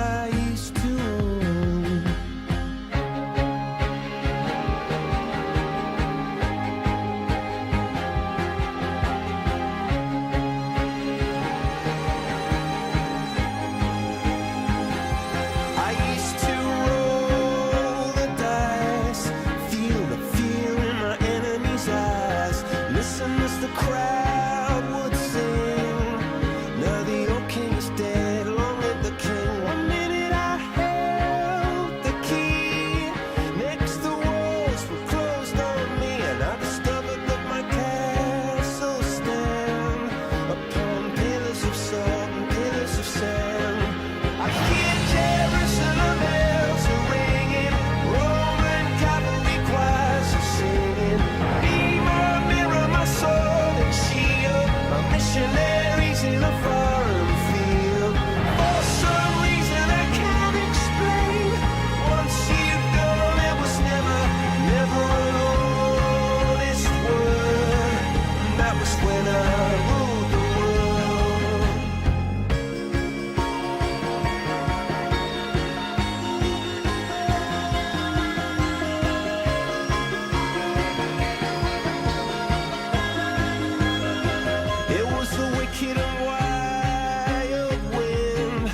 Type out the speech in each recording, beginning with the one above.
I used to own. I used to roll the dice, feel the fear in my enemy's eyes, listen as the crowd would sing. Now the old king is dead, long live the king. One minute I held the key, next the walls were closed on me, and I discovered that my castle stand upon pillars of salt and pillars of sand. I hear Jerusalem bells are ringing, Roman cavalry choirs are singing. Be my mirror, my sword and shield, my missionaries in a foreign field. For some reason I can't explain, once you've gone it was never, never an honest word. And that was when I ruled the world. It was the wicked and wild wind,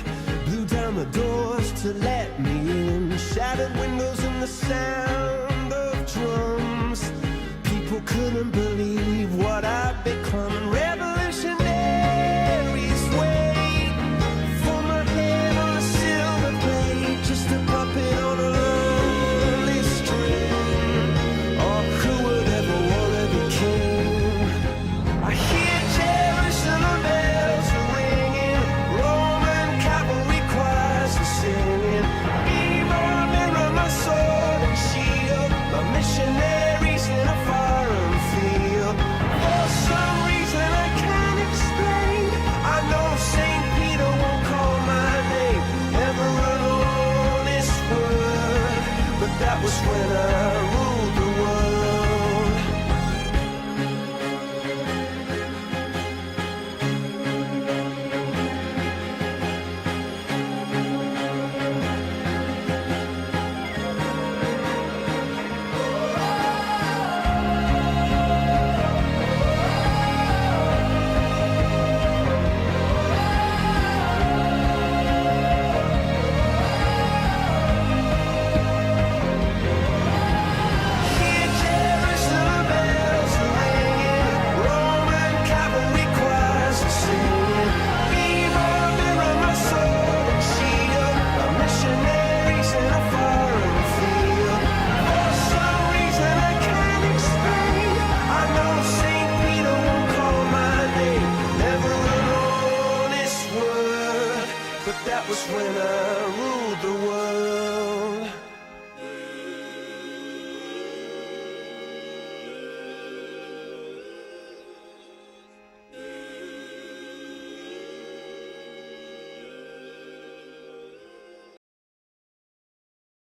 blew down the doors to let me in, shattered windows and the sound of drums. People couldn't believe what I'd become, and revolutionaries wait for my head on a silver blade, just a puppet on a lonely string. Oh, who would ever wanna be king? I hear Jerusalem bells are ringing, Roman cavalry choirs are singing. Be my mirror, my sword and shield, my missionaries in a foreign field. For some reason I can't explain, I know St. Peter won't call my name, never an honest word. But that was when I